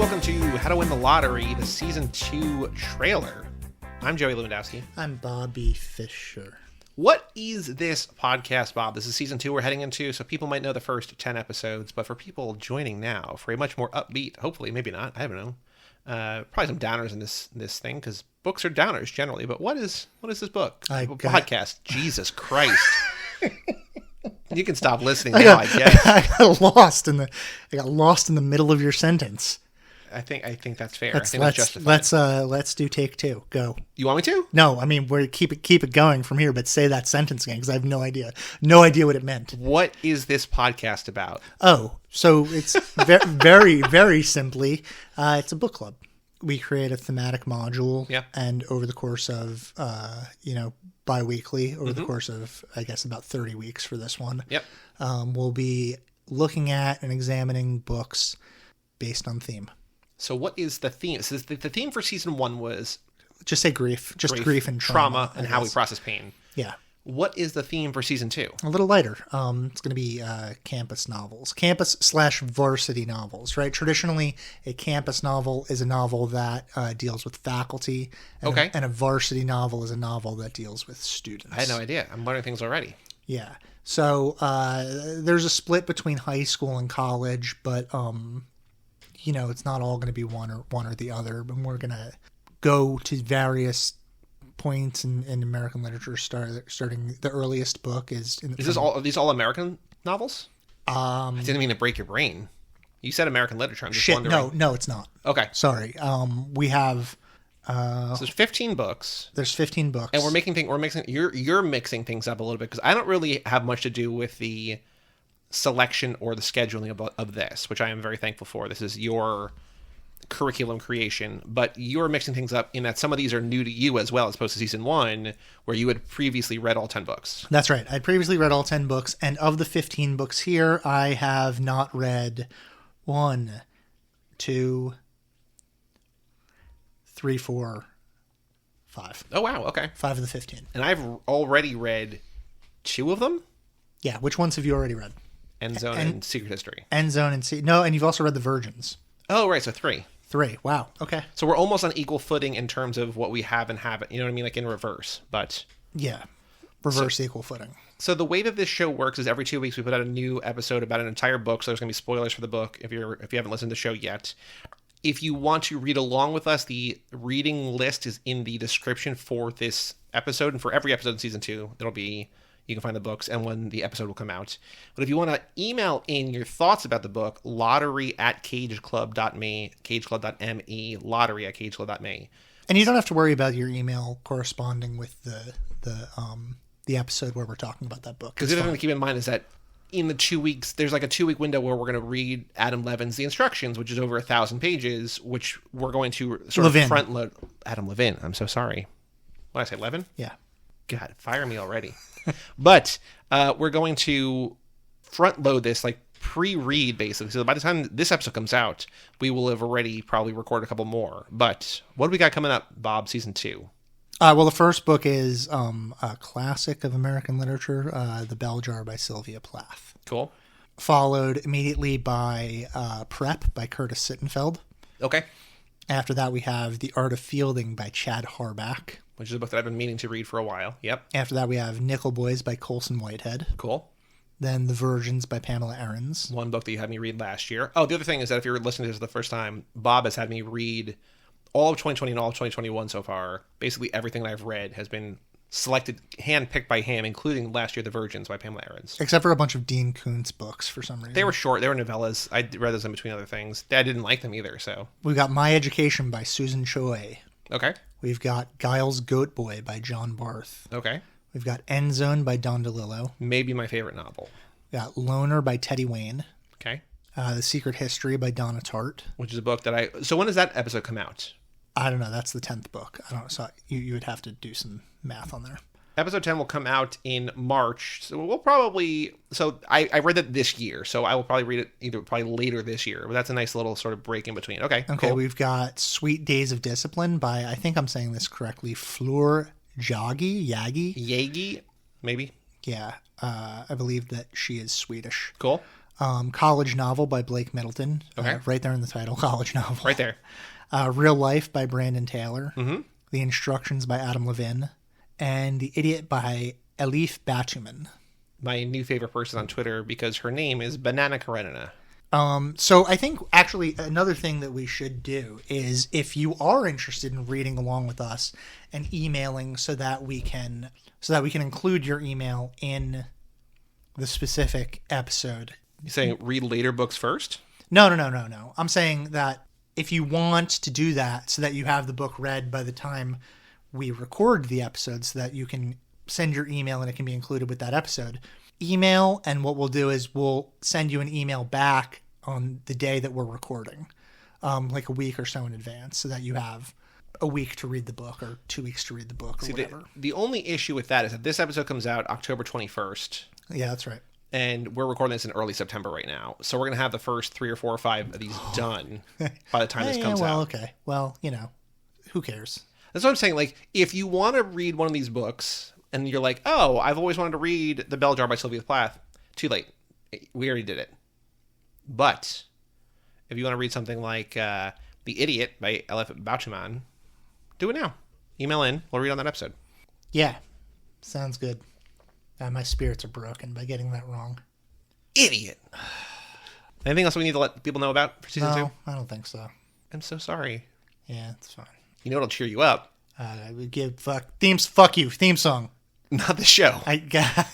welcome to How to Win the Lottery, the Season 2 trailer. I'm Joey Lewandowski. I'm Bobby Fischer. What is this podcast, Bob? This is Season 2 we're heading into, so people might know the first 10 episodes, but for people joining now, for a much more upbeat, hopefully, maybe not, I don't know, probably some downers in this thing, because books are downers generally, but what is this book? Podcast. Jesus Christ. You can stop listening now, I guess. I got lost in the middle of your sentence. I think that's fair. Let's justified. Let's do take two. Go. You want me to? No, I mean we're keep it going from here, but say that sentence again because I have no idea what it meant. What is this podcast about? Oh, so it's very very simply, it's a book club. We create a thematic module, and over the course of bi-weekly, over the course of I guess about 30 weeks for this one, we'll be looking at and examining books based on theme. So what is the theme? So the theme for season 1 was... Just say grief. Grief and trauma. And how we process pain. Yeah. What is the theme for season 2? A little lighter. It's going to be campus novels. Campus/varsity novels, right? Traditionally, a campus novel is a novel that deals with faculty. And a varsity novel is a novel that deals with students. I had no idea. I'm learning things already. Yeah. So there's a split between high school and college, but... it's not all going to be one or the other, but we're going to go to various points in American literature. Starting the earliest book is. Are these all American novels? I didn't mean to break your brain. You said American literature. I'm just wondering. No, it's not. Okay, sorry. We have. So there's 15 books. There's 15 books, and you're mixing things up a little bit because I don't really have much to do with the selection or the scheduling of this, which I am very thankful for. This is your curriculum creation, but you're mixing things up in that some of these are new to you as well, as opposed to season 1, where you had previously read all 10 books. That's right. I previously read all 10 books, and of the 15 books here, I have not read 1, 2, 3, 4, 5. Oh, wow. Okay. 5 of the 15. And I've already read 2 of them? Yeah. Which ones have you already read? Endzone and Secret History. Endzone and No, and you've also read The Virgins. Oh, right. So 3. 3. Wow. Okay. So we're almost on equal footing in terms of what we have and haven't. You know what I mean? Like in reverse. But yeah. Reverse equal footing. So the way that this show works is every 2 weeks we put out a new episode about an entire book. So there's going to be spoilers for the book if you haven't listened to the show yet. If you want to read along with us, the reading list is in the description for this episode. And for every episode in season 2, you can find the books and when the episode will come out. But if you want to email in your thoughts about the book, lottery@cageclub.me, cageclub.me, lottery@cageclub.me. And you don't have to worry about your email corresponding with the episode where we're talking about that book. Because the other thing to keep in mind is that in the 2 weeks, there's like a 2-week window where we're going to read Adam Levin's The Instructions, which is over 1,000 pages, which we're going to sort of front load. Adam Levin. I'm so sorry. What did I say, Levin? Yeah. God, fire me already. But we're going to front load this, like pre-read basically. So by the time this episode comes out, we will have already probably recorded a couple more. But what do we got coming up, Bob, season 2? Well, the first book is a classic of American literature, The Bell Jar by Sylvia Plath. Cool. Followed immediately by Prep by Curtis Sittenfeld. Okay. After that, we have The Art of Fielding by Chad Harbach. Which is a book that I've been meaning to read for a while. Yep. After that, we have Nickel Boys by Colson Whitehead. Cool. Then The Virgins by Pamela Ahrens. One book that you had me read last year. Oh, the other thing is that if you're listening to this the first time, Bob has had me read all of 2020 and all of 2021 so far. Basically everything that I've read has been selected, hand-picked by him, including last year The Virgins by Pamela Ahrens. Except for a bunch of Dean Koontz books for some reason. They were short. They were novellas. I read those in between other things. I didn't like them either, so. We've got My Education by Susan Choi. Okay. We've got Giles Goat Boy by John Barth. Okay. We've got Endzone by Don DeLillo. Maybe my favorite novel. We got Loner by Teddy Wayne. Okay. The Secret History by Donna Tartt. Which is a book that So when does that episode come out? I don't know. That's the 10th book. I don't know. So you would have to do some math on there. Episode 10 will come out in March. So we'll probably... So I read that this year, so I will probably read it probably later this year. But that's a nice little sort of break in between. Okay, cool. We've got Sweet Days of Discipline by, I think I'm saying this correctly, Fleur Yagi? Maybe? Yeah. I believe that she is Swedish. Cool. College Novel by Blake Middleton. Okay. Right there in the title, College Novel. Right there. Real Life by Brandon Taylor. Mm-hmm. The Instructions by Adam Levin. And The Idiot by Elif Batuman. My new favorite person on Twitter because her name is Banana Karenina. So I think actually another thing that we should do is if you are interested in reading along with us and emailing so that we can include your email in the specific episode. You saying read later books first? No. I'm saying that if you want to do that so that you have the book read by the time we record the episode so that you can send your email and it can be included with that episode. Email, and what we'll do is we'll send you an email back on the day that we're recording, like a week or so in advance, so that you have a week to read the book or 2 weeks to read the book or whatever. The only issue with that is that this episode comes out October 21st. Yeah, that's right. And we're recording this in early September right now. So we're going to have the first 3 or 4 or 5 of these done by the time this comes out. Okay. Well, who cares? That's what I'm saying. Like, if you want to read one of these books and you're like, oh, I've always wanted to read The Bell Jar by Sylvia Plath, too late. We already did it. But if you want to read something like The Idiot by Elif Batuman, do it now. Email in. We'll read on that episode. Yeah. Sounds good. My spirits are broken by getting that wrong. Idiot. Anything else we need to let people know about for season 2? No, I don't think so. I'm so sorry. Yeah, it's fine. You know what'll cheer you up? I would give fuck you theme song. Not the show. I got.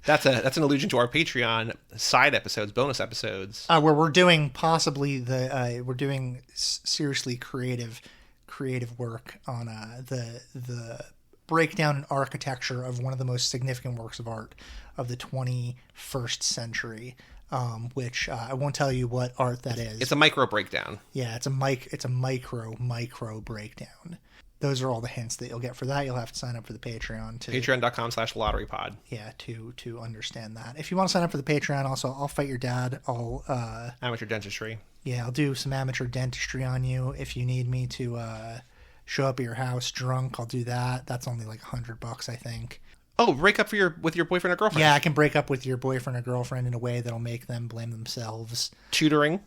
That's an allusion to our Patreon side episodes, bonus episodes, where we're doing possibly we're doing seriously creative work on the breakdown and architecture of one of the most significant works of art of the 21st century. Which I won't tell you what art that is. It's a micro breakdown. Yeah, it's a micro breakdown. Those are all the hints that you'll get for that. You'll have to sign up for the Patreon to patreon.com/lotterypod. Yeah, to understand that. If you want to sign up for the Patreon, also I'll fight your dad. I'll amateur dentistry. Yeah, I'll do some amateur dentistry on you. If you need me to show up at your house drunk, I'll do that. That's only like $100, I think. Oh, break up with your boyfriend or girlfriend. Yeah, I can break up with your boyfriend or girlfriend in a way that'll make them blame themselves. Tutoring.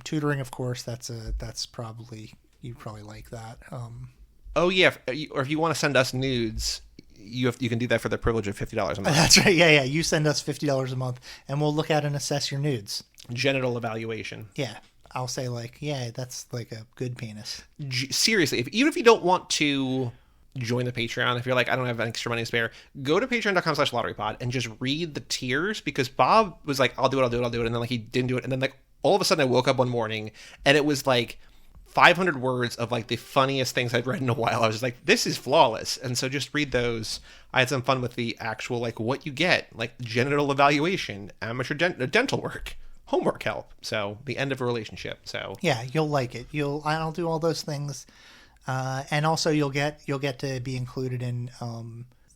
Tutoring, of course. That's probably you probably like that. Oh yeah, or if you want to send us nudes, you can do that for the privilege of $50 a month. That's right. Yeah. You send us $50 a month, and we'll look at and assess your nudes. Genital evaluation. Yeah, I'll say like, yeah, that's like a good penis. Seriously, even if you don't want to join the Patreon, if you're like, I don't have extra money to spare, go to patreon.com/lotterypod and just read the tiers, because Bob was like, I'll do it, and then like he didn't do it, and then like all of a sudden I woke up one morning and it was like 500 words of like the funniest things I've read in a while. I was just like, this is flawless. And so just read those. I had some fun with the actual like what you get, like genital evaluation, amateur dental work, homework help. So the end of a relationship. So yeah, you'll like it. I'll do all those things. And also you'll get to be included in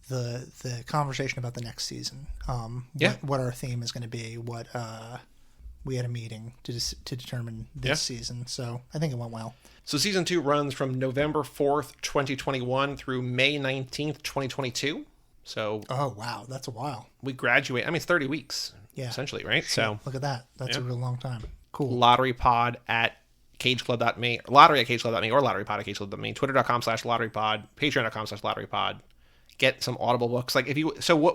the conversation about the next season. What our theme is going to be. What we had a meeting to determine this season, so I think it went well. So season 2 runs from November 4th, 2021 through May 19th, 2022. So oh wow, that's a while. We graduate. I mean, it's 30 weeks. Yeah, essentially, right? Shit, so look at that. That's a real long time. Cool. LotteryPod at cageclub.me, lottery at cageclub.me, or lotterypod at cageclub.me, twitter.com/lotterypod, patreon.com/lotterypod. Get some Audible books. Like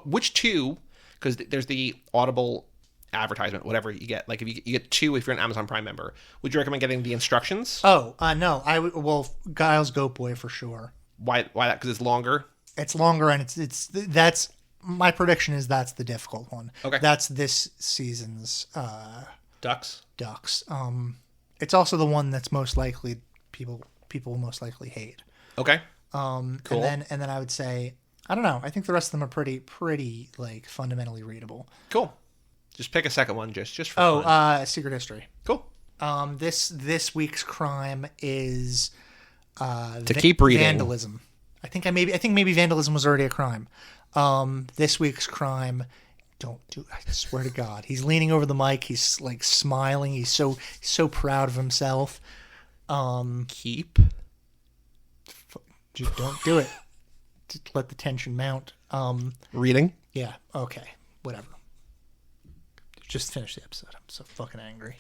which two, because there's the Audible advertisement, whatever you get. Like if you get 2 if you're an Amazon Prime member, would you recommend getting the instructions? No, I would. Well, Giles Goat Boy for sure. Why that? Because it's longer. It's longer, and that's my prediction is that's the difficult one. Okay, that's this season's Ducks. It's also the one that's most likely people will most likely hate. Okay. Cool. And then I would say, I don't know. I think the rest of them are pretty like fundamentally readable. Cool. Just pick a second one, just for fun. Secret History. Cool. This week's crime is to keep reading. Vandalism. I think maybe vandalism was already a crime. This week's crime. Don't do it. I swear to God. He's leaning over the mic. He's like smiling. He's so proud of himself. Keep. Just don't do it. Just let the tension mount. Reading. Yeah. Okay. Whatever. Just finish the episode. I'm so fucking angry.